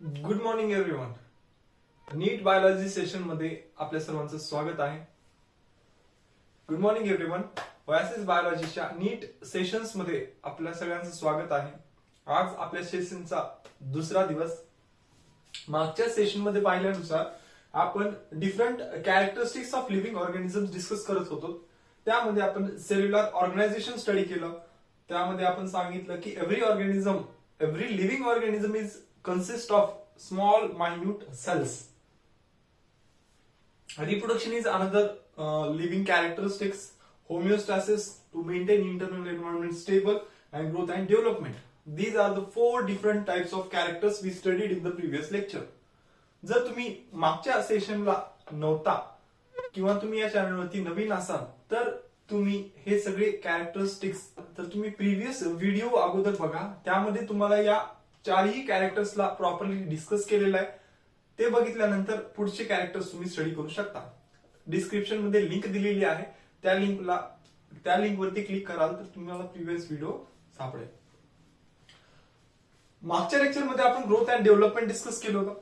Good morning everyone. NEET biology session मध्ये आपल्या सर्वांचं स्वागत आहे. Good morning everyone. ओएसिस बायोलॉजीच्या नीट सेशन्स मध्ये आपल्या सगळ्यांचं स्वागत आहे. आज आपल्या सेशनचा दुसरा दिवस. मागच्या सेशन मध्ये पाहिल्यानुसार आपण different characteristics of living organisms discuss करत होतो. त्यामध्ये आपण सेल्युलर ऑर्गनायझेशन स्टडी केलं. त्यामध्ये आपण सांगितलं की every living organism is consist of small minute cells. Reproduction is another living characteristics. Homeostasis to maintain internal environment stable and growth and development. These are the 4 different types of characters we studied in the previous lecture. जर तुम्ही मागच्या सेशनला नव्हता किंवा तुम्ही या चॅनलवरती नवीन असाल तर तुम्ही हे सगळे कॅरेक्टरिस्टिक्स तर तुम्ही प्रिव्हियस व्हिडिओ अगोदर बघा. त्यामध्ये तुम्हाला या चारही कॅरेक्टर्सला प्रॉपरली डिस्कस केलेलं आहे. ते बघितल्यानंतर पुढचे कॅरेक्टर्स तुम्ही स्टडी करू शकता. डिस्क्रिप्शन मध्ये लिंक दिलेली आहे. त्या लिंकवरती क्लिक कराल तर तुम्हाला प्रिव्हियस व्हिडिओ सापडेल. मागच्या लेक्चर मध्ये आपण ग्रोथ अँड डेव्हलपमेंट डिस्कस केलं होतं.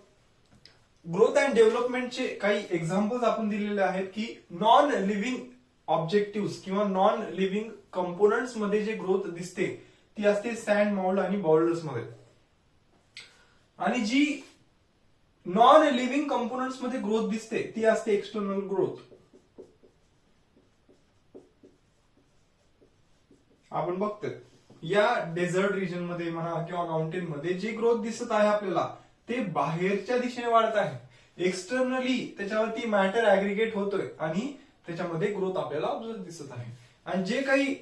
ग्रोथ अँड डेव्हलपमेंटचे काही एक्झाम्पल्स आपण दिलेले आहेत की नॉन लिव्हिंग ऑब्जेक्टिव्ह किंवा नॉन लिव्हिंग कंपोनंट्स मध्ये जे ग्रोथ दिसते ती असते सँड, माउल्ड आणि बाउल्डर्स मध्ये. आणि जी नॉन लिव्हिंग कंपोनंट्स मध्ये ग्रोथ दिसते ती असते एक्सटर्नल ग्रोथ. आपण बघतोय या डेझर्ट रिजन मध्ये म्हणा किंवा माउंटेन मध्ये जी ग्रोथ दिसत आहे आपल्याला ते बाहेरच्या दिशेने वाढत आहे. एक्सटर्नली त्याच्यावरती मॅटर ऍग्रिगेट होतोय आणि त्याच्यामध्ये ग्रोथ आपल्याला ऑब्झर्व दिसत आहे. आणि जे काही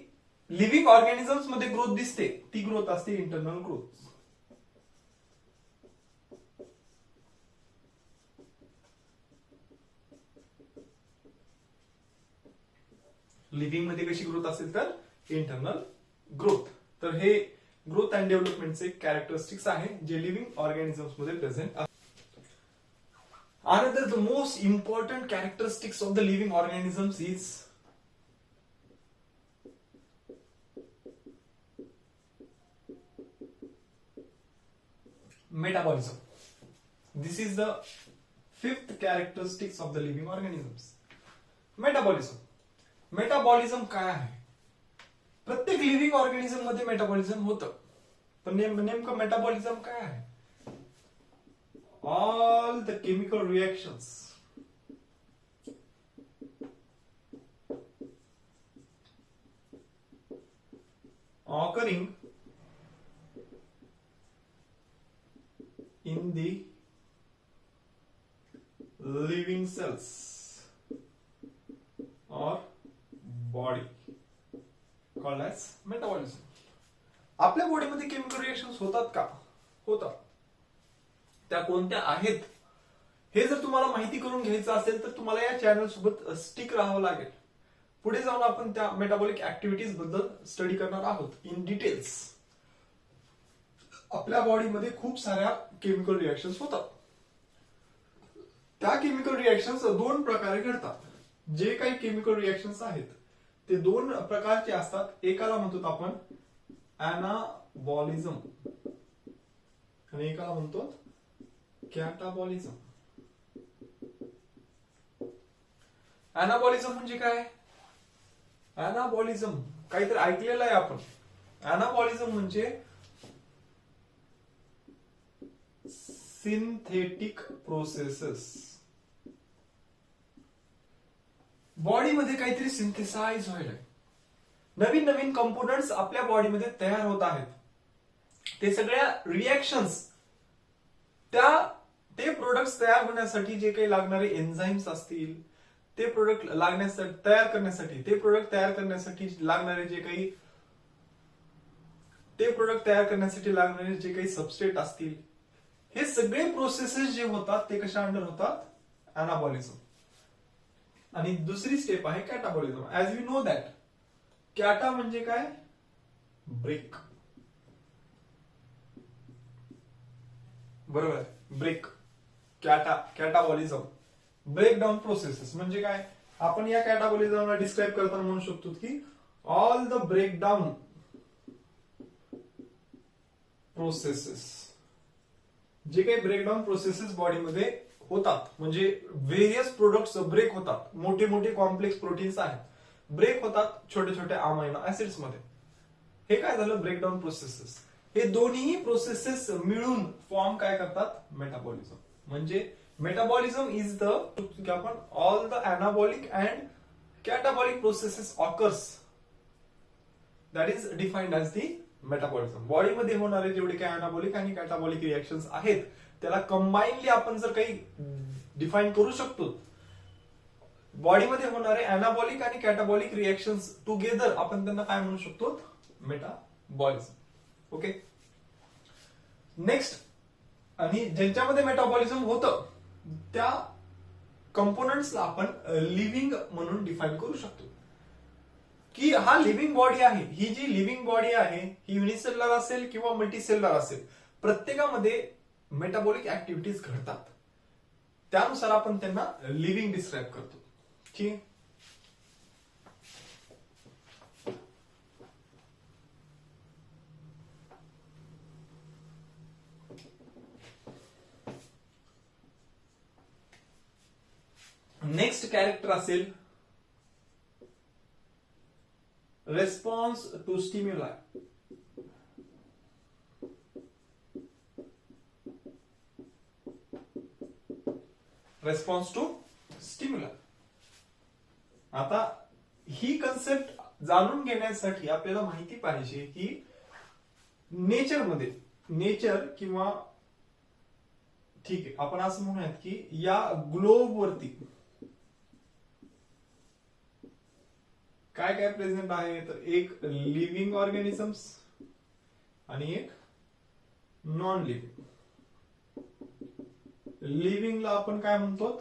लिव्हिंग ऑर्गॅनिझम्स मध्ये ग्रोथ दिसते ती ग्रोथ असते इंटरनल ग्रोथ. लिव्हिंग मध्ये कशी ग्रोथ असेल तर इंटरनल ग्रोथ. तर हे ग्रोथ अँड डेव्हलपमेंटचे कॅरेक्टरिस्टिक्स आहे जे लिव्हिंग ऑर्गॅनिझम्स मध्ये प्रेझेंट असतात. Another the most important characteristics of the living organisms is metabolism. This is the fifth characteristics of the living organisms. Metabolism काय आहे? प्रत्येक लिव्हिंग ऑर्गॅनिझम मध्ये मेटाबॉलिझम होतं. पण नेमकं मेटाबॉलिझम काय आहे? All the chemical reactions occurring in the living cells or body called as metabolism. आपल्या बॉडीमध्ये केमिकल रिएक्शन्स होतात का? होतात. त्या कोणत्या आहेत हे जर तुम्हाला माहिती करून घ्यायचं असेल तर तुम्हाला या चॅनल सोबत स्टिक राहावं लागेल. पुढे जाऊन आपण त्या मेटाबॉलिक ऍक्टिव्हिटीज बद्दल स्टडी करणार आहोत इन डिटेल्स. आपल्या बॉडीमध्ये खूप साऱ्या केमिकल रिएक्शन्स होतात. त्या केमिकल रिएक्शन्स 2 प्रकारे घडतात. जे काही केमिकल रिएक्शन्स आहेत ते 2 प्रकारचे असतात. एकाला म्हणतो आपण अनाबॉलिझम आणि एकाला म्हणतो कॅटाबॉलिझम. अनाबॉलिझम म्हणजे काय? अनाबॉलिझम काहीतरी ऐकलेलं आहे आपण. अनाबॉलिझम म्हणजे सिंथेटिक प्रोसेसेस. बॉडीमध्ये काहीतरी सिंथेसाइज व्हायला, नवीन नवीन कंपोनंट्स आपल्या बॉडीमध्ये तयार होत आहेत. ते सगळ्या रिएक्शन्स ते प्रोडक्ट्स तयार होण्यासाठी जे काही लागणारे एन्झाईम्स असतील ते प्रोडक्ट तयार करण्यासाठी लागणारे जे काही सबस्ट्रेट असतील हे सगळे प्रोसेसेस जे होतात ते कशा अंडर होतात? अनाबॉलिझम. आणि दुसरी स्टेप आहे कॅटाबॉलिझम. ऍज वी नो दॅट कॅटा म्हणजे काय? ब्रेक. बरोबर. ब्रेक. कॅटाबॉलिझम ब्रेकडाऊन प्रोसेसेस म्हणजे काय? आपण या कॅटाबॉलिझमला डिस्क्राईब करताना म्हणू शकतो की ऑल द ब्रेकडाऊन processes जे काही ब्रेकडाऊन प्रोसेसेस बॉडीमध्ये होतात, म्हणजे व्हेरियस प्रोडक्ट्स ब्रेक होतात, मोठे मोठे कॉम्प्लेक्स प्रोटीन्स आहेत ब्रेक होतात छोटे छोटे अमायनो ऍसिड्स मध्ये. हे काय झालं ब्रेकडाऊन प्रोसेसेस. हे दोन्ही प्रोसेसेस मिळून फॉर्म काय करतात मेटाबॉलिझम. म्हणजे मेटाबॉलिझम इज द आपण all the anabolic and catabolic processes occurs, that is defined as the metabolism. बॉडीमध्ये होणारे जेवढे काही अनाबॉलिक आणि कॅटाबॉलिक रिएक्शन्स आहेत त्याला कंबाईनली आपण जर काही डिफाईन करू शकतो, बॉडीमध्ये होणारे अनाबॉलिक आणि कॅटाबॉलिक रिएक्शन्स टुगेदर आपण त्यांना काय म्हणू शकतो मेटाबॉलिझम. ओके. नेक्स्ट, आणि ज्यांच्यामध्ये मेटाबॉलिझम होतं त्या कंपोनंट्सला आपण लिव्हिंग म्हणून डिफाईन करू शकतो, की हा लिव्हिंग बॉडी आहे. ही जी लिव्हिंग बॉडी आहे ही युनिसेल्युलर असेल किंवा मल्टीसेल्युलर असेल, प्रत्येकामध्ये मेटाबॉलिक ऍक्टिव्हिटीज घडतात, त्यानुसार आपण त्यांना लिव्हिंग डिस्क्राईब करतो. ठीक आहे. नेक्स्ट कॅरेक्टर असेल response to stimuli. Response to stimuli. आता ही कन्सेप्ट जाणून घेण्यासाठी आपल्याला माहिती पाहिजे की नेचर किंवा ठीक आहे आपण असं म्हणूयात की या ग्लोब वरती काय काय प्रेझेंट आहे, तर एक लिव्हिंग ऑर्गॅनिझम्स आणि एक नॉन लिव्हिंग. लिव्हिंगला आपण काय म्हणतो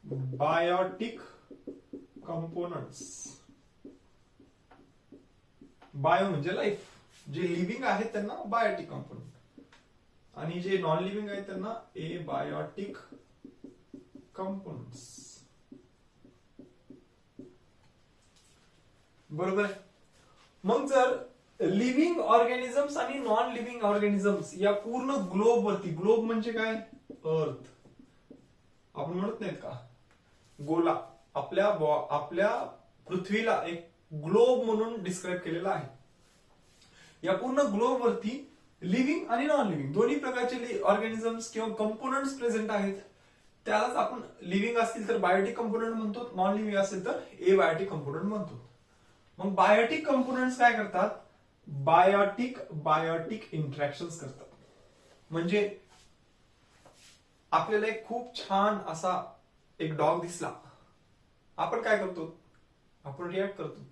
बायोटिक कंपोनंट्स. बायो म्हणजे लाईफ, जे लिव्हिंग आहेत त्यांना बायोटिक कंपोनंट आणि जे नॉन लिव्हिंग आहेत त्यांना एबायोटिक कंपोनंट्स. बरोबर आहे. मग जर लिव्हिंग ऑर्गॅनिझम्स आणि नॉन लिव्हिंग ऑर्गॅनिझम्स या पूर्ण ग्लोब वरती, ग्लोब म्हणजे काय अर्थ, आपण म्हणत नाहीत का गोला, आपल्या पृथ्वीला एक ग्लोब म्हणून डिस्क्राईब केलेला आहे. या पूर्ण ग्लोब वरती लिव्हिंग आणि नॉन लिव्हिंग दोन्ही प्रकारचे ऑर्गॅनिझम्स किंवा कंपोनंट्स प्रेझेंट आहेत. त्यालाच आपण लिव्हिंग असतील तर बायोटिक कंपोनंट म्हणतो, नॉन लिव्हिंग असेल तर एबायोटिक कंपोनंट म्हणतो. मग बायोटिक कंपोनंट्स काय करतात, बायोटिक इंटरॅक्शन्स करतात. म्हणजे आपल्याला एक खूप छान असा एक डॉग दिसला, आपण काय करतो, आपण रिॲक्ट करतो,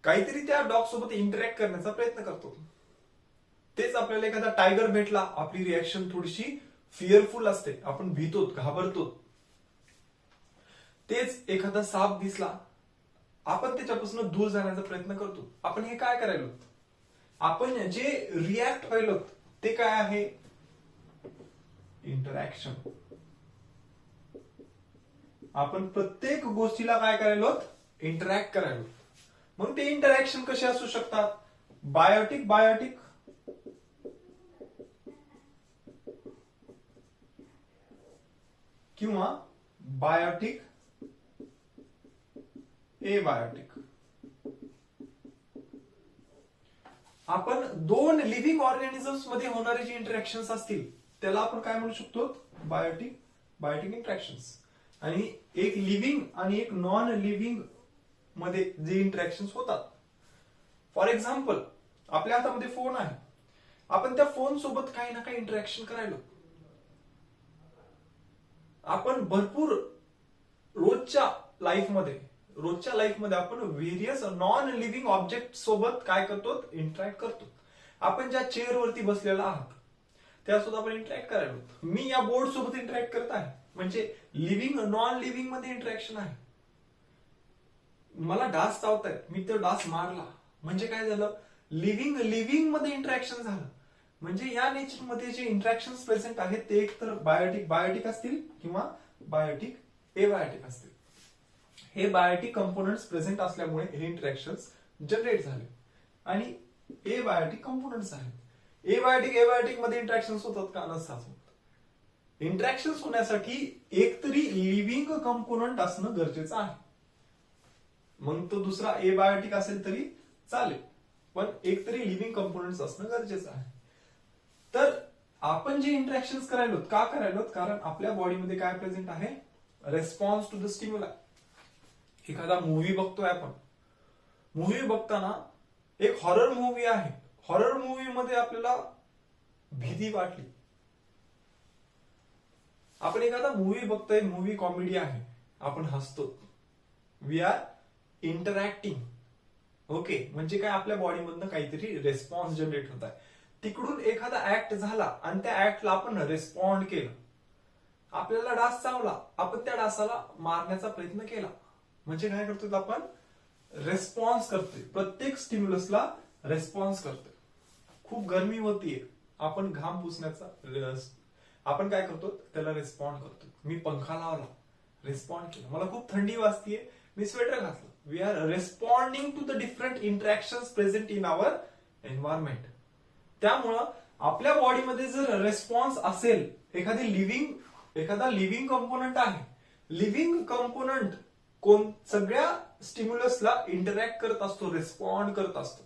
काहीतरी त्या डॉग सोबत इंटरॅक्ट करण्याचा प्रयत्न करतो. तेच आपल्याला एखादा टायगर भेटला, आपली रिॲक्शन थोडीशी फिअरफुल असते, आपण भीतो, घाबरतो. तेच एखादा साप दिसला, आपण त्याच्यापासून दूर जाण्याचा प्रयत्न करतो. आपण हे काय करायलो, आपण जे रिॲक्ट व्हायलो ते काय आहे इंटरॅक्शन. आपण प्रत्येक गोष्टीला काय करायलो इंटरॅक्ट करायलो. मग ते इंटरॅक्शन कसे असू शकतात, बायोटिक किंवा बायोटिक एबायोटिक. आपण दोन लिव्हिंग ऑर्गॅनिझम्स मध्ये होणारे जे इंटरॅक्शन्स असतील त्याला आपण काय म्हणू शकतो बायोटिक इंटरॅक्शन्स. आणि एक लिव्हिंग आणि एक नॉन लिव्हिंग मध्ये जे इंटरॅक्शन्स होतात, फॉर एक्झाम्पल आपल्या हातामध्ये फोन आहे, आपण त्या फोन सोबत काही ना काही इंटरॅक्शन करायलो. आपण भरपूर रोजच्या लाईफमध्ये आपण व्हेरियस नॉन लिव्हिंग ऑब्जेक्ट सोबत काय करतो इंटरॅक्ट करतो. आपण ज्या चेअर वरती बसलेला आहात त्यासोबत आपण इंटरॅक्ट करायलो. मी या बोर्ड सोबत इंटरॅक्ट करत आहे, म्हणजे लिव्हिंग नॉन लिव्हिंग मध्ये इंटरॅक्शन आहे. मला डास चावतायत, मी तो डास मारला, म्हणजे काय झालं लिव्हिंग मध्ये इंटरॅक्शन झालं. म्हणजे या नेचर मध्ये जे इंटरॅक्शन प्रेझेंट आहेत ते एक तर बायोटिक असतील किंवा बायोटिक एबायोटिक असतील. हे बायोटिक कंपोनंट्स प्रेझेंट असल्यामुळे हे इंटरॅक्शन्स जनरेट झाले आणि एबायोटिक कंपोनंट्स आहेत. एबायोटिक मध्ये इंटरॅक्शन होतात का? नसतात. इंटरॅक्शन होण्यासाठी एकतरी लिव्हिंग कंपोनंट असणं गरजेचं आहे. मग तो दुसरा एबायोटिक असेल तरी चालेल, पण एकतरी लिव्हिंग कंपोनंट असणं गरजेचं आहे. तर आपण जे इंटरॅक्शन करायलोत का करायलोत? कारण आपल्या बॉडीमध्ये काय प्रेझेंट आहे? Response to the stimuli. एखादा मूव्ही बघतोय आपण, मूव्ही बघताना एक हॉरर मूव्ही आहे, हॉरर मूव्ही मध्ये आपल्याला भीती वाटली. आपण एखादा मूव्ही बघतोय, मूव्ही कॉमेडी आहे, आपण हसतो, वी आर इंटरॅक्टिंग. ओके, म्हणजे काय? आपल्या बॉडीमधनं काहीतरी रेस्पॉन्स जनरेट होत आहे. तिकडून एखादा ऍक्ट झाला आणि त्या ऍक्टला आपण रेस्पॉन्ड केलं. आपल्याला डास चावला, आपण त्या डासाला मारण्याचा प्रयत्न केला. म्हणजे काय करतोय? आपण रेस्पॉन्स करतोय, प्रत्येक स्टिम्युलसला रेस्पॉन्स करतोय. खूप गरमी होतीये, आपण घाम पुसण्याचा आपण काय करतो? त्याला रेस्पॉन्ड करतो. मी पंखा लावला, रेस्पॉन्ड केला. मला खूप थंडी वाजतीये, मी स्वेटर घातलं. We are responding to the different interactions present in our environment. त्यामुळं आपल्या बॉडीमध्ये जर रेस्पॉन्स असेल, एखादा लिव्हिंग कंपोनंट आहे, लिव्हिंग कंपोनंट सगळ्या स्टिम्युलसला इंटरॅक्ट करत असतो, रेस्पॉन्ड करत असतो.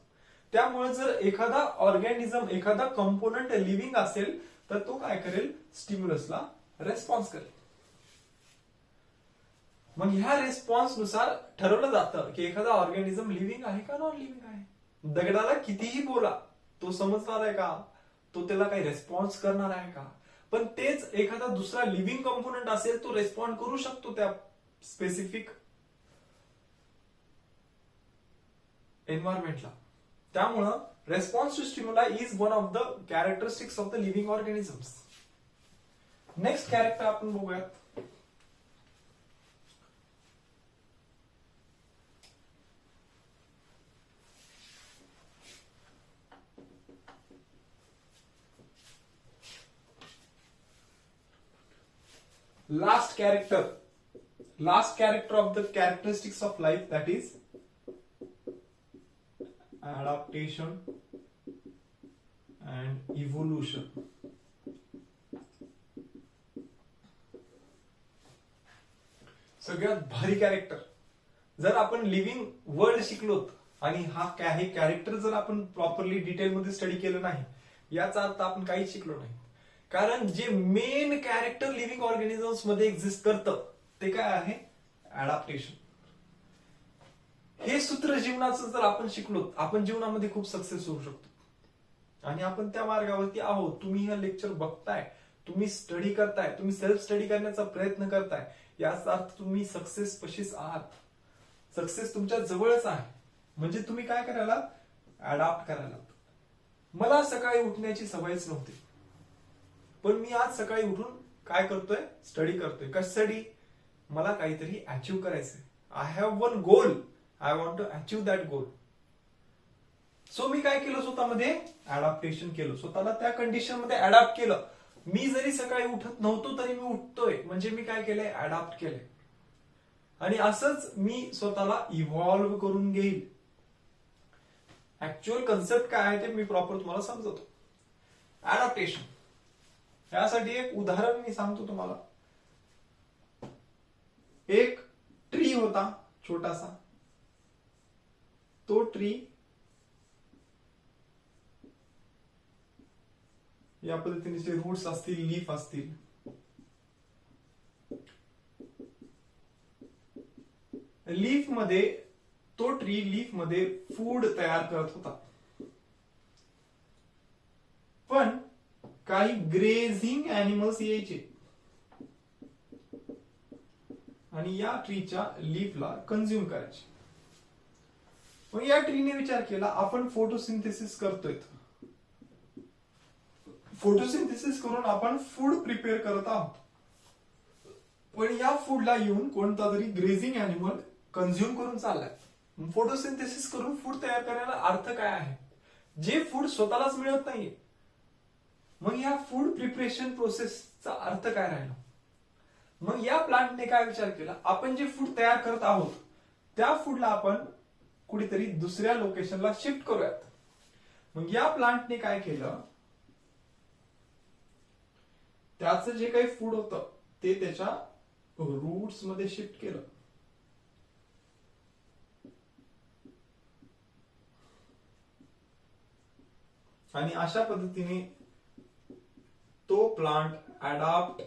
त्यामुळे जर एखादा ऑर्गॅनिझम, एखादा कंपोनंट लिव्हिंग असेल तर तो काय करेल? स्टिम्युलसला रेस्पॉन्स करेल. मग ह्या रेस्पॉन्स नुसार ठरवलं जातं की एखादा ऑर्गॅनिझम लिव्हिंग आहे का नॉन लिव्हिंग आहे. दगडाला कितीही बोला, तो समजणार आहे का? तो त्याला काही रेस्पॉन्स करणार आहे का? पण तेच एखादा दुसरा लिव्हिंग कंपोनंट असेल, तो रेस्पॉन्ड करू शकतो त्या स्पेसिफिक एन्व्हायरमेंटला. त्यामुळं response to stimuli is one of the characteristics of the living organisms. Next character आपण बघूयात. Last character of the characteristics of life, that is adaptation and evolution. सगळ्यात भारी कॅरेक्टर. जर आपण लिव्हिंग वर्ल्ड शिकलोत आणि हा हे कॅरेक्टर जर आपण प्रॉपरली डिटेलमध्ये स्टडी केलं नाही, याचा अर्थ आपण काहीच शिकलो नाही. कारण जे मेन कॅरेक्टर लिव्हिंग ऑर्गॅनिझम्स मध्ये एक्झिस्ट करतं ते काय आहे? अडॅप्टेशन. हे सूत्र जीवनाचं जर आपण शिकलो, आपण जीवनामध्ये खूप सक्सेस होऊ शकतो. आणि आपण त्या मार्गावरती आहोत. तुम्ही हे लेक्चर बघताय, तुम्ही स्टडी करताय, तुम्ही सेल्फ स्टडी करण्याचा प्रयत्न करताय, याचा अर्थ तुम्ही सक्सेस पशीच आहात. सक्सेस तुमच्या जवळच आहे. म्हणजे तुम्ही काय करायला? अडॅप्ट करायला. मला सकाळी उठण्याची सवयच नव्हती, पण मी आज सकाळी उठून काय करतोय? स्टडी करतोय. कशासाठी? मला काहीतरी अचीव करायचंय. I have one goal, I want to achieve that goal. So मी काय केलं? स्वतःमध्ये अडॅप्टेशन केलं, स्वतःला त्या कंडिशन मध्ये अडॅप्ट केलं. मी जरी सकाळी उठत नव्हतो तरी मी उठतोय, म्हणजे मी काय केलंय? अडॅप्ट केलंय. आणि असंच मी स्वतःला इव्हॉल्व्ह करून घेईल. ऍक्च्युअल कन्सेप्ट काय आहे ते मी प्रॉपर तुम्हाला समजवतो. अडॅप्टेशन यासाठी एक उदाहरण मी सांगतो तुम्हाला. एक ट्री होता छोटासा. तो ट्री या पद्धतीने जे रूट्स असतील, लीफ असतील, लीफ मध्ये तो ट्री लीफ मध्ये फूड तयार करत होता. पण काही ग्रेझिंग अॅनिमल्स यायचे आणि या ट्रीच्या लीफला कंझ्युम करायचे. मग या ट्रीने विचार केला, आपण फोटोसिंथेसिस करतोय, फोटोसिंथेसिस करून आपण फूड प्रिपेअर करत आहोत. पण या फूडला येऊन कोणता तरी ग्रेझिंग अॅनिमल कंझ्युम करून चाललाय. फोटोसिंथेसिस करून फूड तयार करण्याला अर्थ काय आहे? जे फूड स्वतःलाच मिळत नाहीये. मग या फूड प्रिपरेशन प्रोसेसचा अर्थ काय राहिला? मग या प्लांटने काय विचार केला? आपण जे फूड तयार करत आहोत त्या फूडला आपण कुठेतरी दुसऱ्या लोकेशनला शिफ्ट करूयात. मग या प्लांटने काय केलं? त्याचं जे काही फूड होतं ते त्याच्या रूट्स मध्ये शिफ्ट केलं. आणि अशा पद्धतीने तो प्लांट अडॅप्ट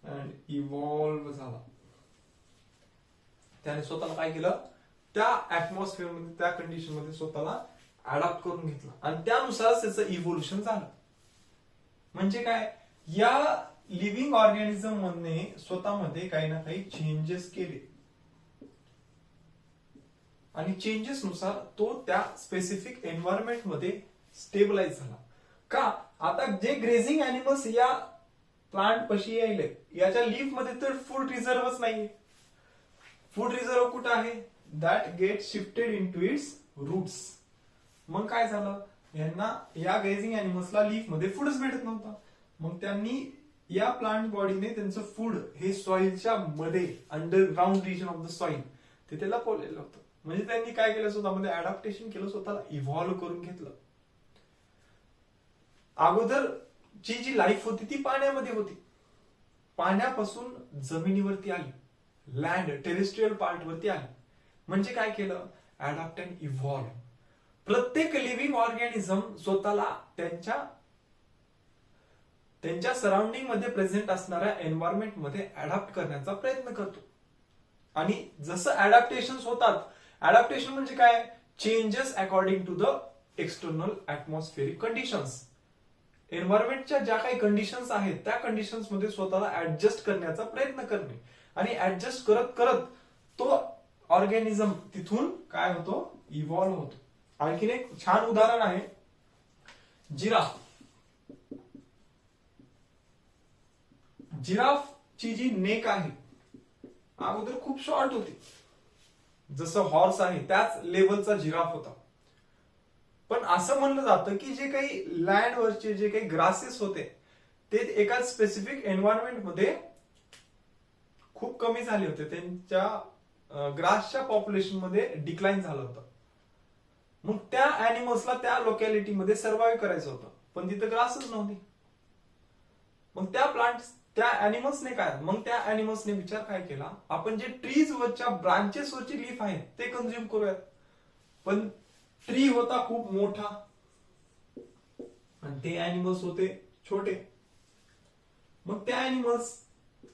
अँड इव्हॉल्व्ह झाला. त्याने स्वतःला काय केलं, त्या ऍटमॉस्फिअर मध्ये, त्या कंडिशन मध्ये स्वतःला अडॅप्ट करून घेतलं आणि त्यानुसार त्याचं इव्होल्युशन झालं. म्हणजे काय, या लिव्हिंग ऑर्गॅनिझम मधने स्वतःमध्ये काही ना काही चेंजेस केले आणि चेंजेस नुसार तो त्या स्पेसिफिक एन्व्हायरमेंट मध्ये स्टेबलाइज झाला. का, आता जे ग्रेझिंग अॅनिमल्स या प्लांट पशी यायले, याच्या लीफ मध्ये तर फूड रिझर्वच नाहीये. फूड रिझर्व कुठं आहे, that get shifted into its roots. मग काय झालं, यांना या ग्रेझिंग अॅनिमल्सला लीफ मध्ये फूडच भेटत नव्हता. मग त्यांनी या प्लांट बॉडीने त्यांचं फूड हे सॉइलच्या मध्ये, underground region of the soil, तिथे लपवलेलं होतं. म्हणजे त्यांनी काय केलं, स्वतःमध्ये अडॅप्टेशन केलं, स्वतःला इव्हॉल्व्ह करून घेतलं. अगोदरची जी लाईफ होती ती पाण्यामध्ये होती, पाण्यापासून जमिनीवरती आली, लँड टेरेस्ट्रियल पार्ट वरती आली. म्हणजे काय केलं, अडॅप्ट अँड इव्हॉल्व्ह. प्रत्येक लिव्हिंग ऑर्गॅनिझम स्वतःला त्यांच्या सराउंडिंग मध्ये प्रेझेंट असणाऱ्या एन्व्हायरमेंट मध्ये अडॅप्ट करण्याचा प्रयत्न करतो. आणि जसं अडॅप्टेशन होतात, अडॅप्टेशन म्हणजे काय, changes according to the external atmospheric conditions. एन्व्हायरमेंटच्या ज्या काही कंडिशन्स आहेत त्या कंडिशन्स मध्ये स्वतःला ऍडजस्ट करण्याचा प्रयत्न करणे. आणि ऍडजस्ट करत करत तो ऑर्गॅनिझम तिथून काय होतो, इव्हॉल्व्ह होतो. आणखीन एक छान उदाहरण आहे, जिराफ. जिराफची जी नेक आहे अगोदर खूप शॉर्ट होती, जसं हॉर्स आहे त्याच लेवलचा जिराफ होता. पण असं म्हणलं जातं की जे काही लँडवरचे जे काही ग्रासेस होते ते एका स्पेसिफिक एन्व्हायरमेंट मध्ये खूप कमी झाले होते, त्यांच्या ग्रासच्या पॉप्युलेशन मध्ये डिक्लाइन झालं होतं. मग त्या अॅनिमल्सला त्या लोकॅलिटीमध्ये सर्व्हाइव्ह करायचं होतं, पण तिथं ग्रासच नव्हती. मग त्या अॅनिमल्सने काय, मग त्या अॅनिमल्सने विचार काय केला, आपण जे ट्रीज वरच्या ब्रांचेस वरची लीफ आहेत ते कंझ्युम करूयात. पण ट्री होता खूप मोठा आणि ते अॅनिमल्स होते छोटे. मग त्या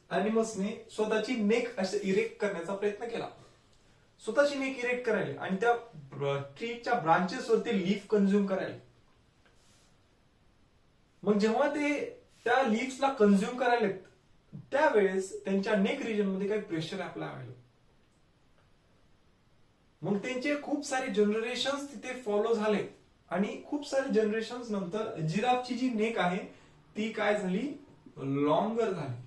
अॅनिमल्सने स्वतःची नेक असे इरेक्ट करण्याचा प्रयत्न केला, स्वतःची नेक इरेक्ट करायला आणि त्या ट्रीच्या ब्रांचेस वरती लीफ कंझ्युम करायला. मग जेव्हा ते त्या लीव्सला कंझ्युम करायला त्यावेळेस त्यांच्या नेक रिजन मध्ये काही प्रेशर अप्लाय व्हायला. मग त्यांचे खूप सारे जनरेशन्स तिथे फॉलो झाले आणि खूप सारे जनरेशन्स नंतर जिराफची जी नेक आहे ती काय झाली, लॉंगर झाली.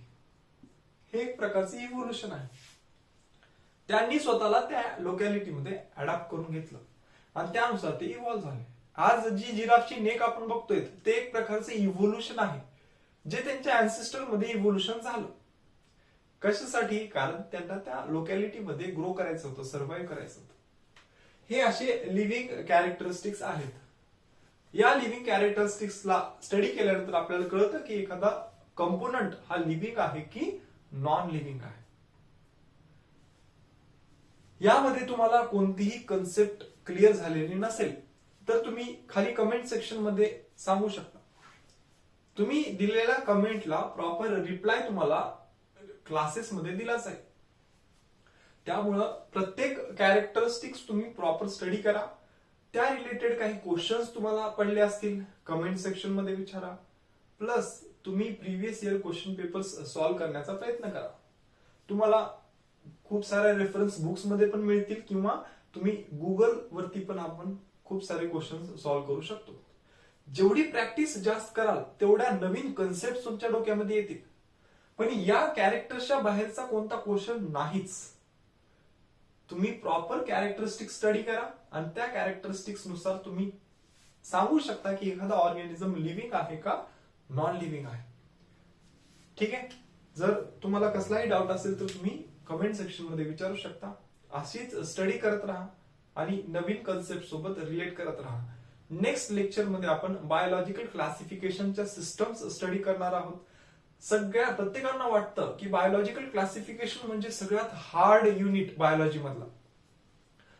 हे एक प्रकारचे इव्होल्युशन आहे. त्यांनी स्वतःला त्या लोकॅलिटीमध्ये अडॅप्ट करून घेतलं आणि त्यानुसार ते इव्हॉल्व्ह झाले. आज जी जिराफची नेक आपण बघतोय ते एक प्रकारचे इव्होल्युशन आहे, जे त्यांच्या अँसेस्टर मध्ये इव्होल्युशन झालं. कशासाठी, कारण त्यांना त्या लोकॅलिटीमध्ये ग्रो करायचं होतं, सर्व्हाइव्ह करायचं होतं. हे असे लिव्हिंग कॅरेक्टरिस्टिक्स आहेत. या लिव्हिंग कॅरेक्टरिस्टिक्सला स्टडी केल्यानंतर आपल्याला कळतं की एखादा कंपोनंट हा लिव्हिंग आहे की नॉन लिव्हिंग आहे. यामध्ये तुम्हाला कोणतीही कन्सेप्ट क्लिअर झालेली नसेल तर तुम्ही खाली कमेंट सेक्शन मध्ये सांगू शकता. तुम्ही दिलेल्या कमेंटला प्रॉपर रिप्लाय तुम्हाला क्लासेसमध्ये दिलाच आहे. त्यामुळं प्रत्येक कॅरेक्टरिस्टिक्स तुम्ही प्रॉपर स्टडी करा. त्या रिलेटेड काही क्वेश्चन्स तुम्हाला पडले असतील कमेंट सेक्शन मध्ये विचारा. प्लस तुम्ही previous year question papers solve करण्याचा प्रयत्न करा. तुम्हाला खूप साऱ्या रेफरन्स बुक्स मध्ये पण मिळतील किंवा तुम्ही गुगल वरती पण आपण खूप सारे क्वेश्चन सॉल्व्ह करू शकतो. जेवढी प्रॅक्टिस जास्त कराल तेवढ्या नवीन कन्सेप्ट तुमच्या डोक्यामध्ये येतील. पण या कॅरेक्टरच्या बाहेरचा कोणता क्वेश्चन नाहीच. तुम्ही प्रॉपर कॅरेक्टरिस्टिक्स स्टडी करा आणि त्या कॅरेक्टरिस्टिक्स नुसार तुम्ही सांगू शकता की एखादा ऑर्गॅनिझम लिव्हिंग आहे का नॉन लिव्हिंग आहे. ठीक आहे. जर तुम्हाला कसलाही डाऊट असेल तर तुम्ही कमेंट सेक्शन मध्ये विचारू शकता. अशीच स्टडी करत राहा आणि नवीन कन्सेप्ट सोबत रिलेट करत राहा. नेक्स्ट लेक्चर मध्ये आपण बायोलॉजिकल क्लासिफिकेशनच्या सिस्टम्स स्टडी करणार आहोत. प्रत्येकांना वाटतं की बायोलॉजिकल क्लासिफिकेशन म्हणजे सगळ्यात हार्ड युनिट बायोलॉजी मधला,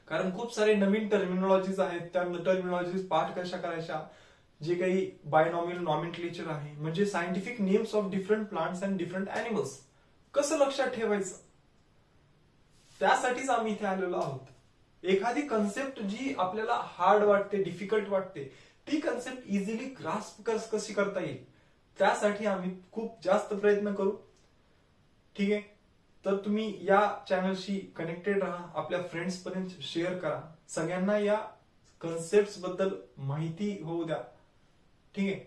कारण खूप सारे नवीन टर्मिनॉलॉजीज आहेत. त्या टर्मिनॉलॉजीज पाठ कशा करायच्या, जे काही बायनॉमियल नॉमेनक्लेचर आहे म्हणजे scientific names of different plants and different animals कसं लक्षात ठेवायचं, त्यासाठीच आम्ही इथे आलेलो आहोत. एखादी कन्सेप्ट जी आपल्याला हार्ड वाटते, डिफिकल्ट वाटते, ती कन्सेप्ट इझिली ग्रास्प कशी करता येईल त्यासाठी आम्ही खूप जास्त प्रयत्न करू. ठीक आहे, तर तुम्ही या चॅनलशी कनेक्टेड राहा, आपल्या फ्रेंड्स पर्यंत शेअर करा, सगळ्यांना या कन्सेप्ट बद्दल माहिती होऊ द्या. ठीक आहे,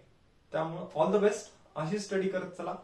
त्यामुळे ऑल द बेस्ट, अशी स्टडी करत चला.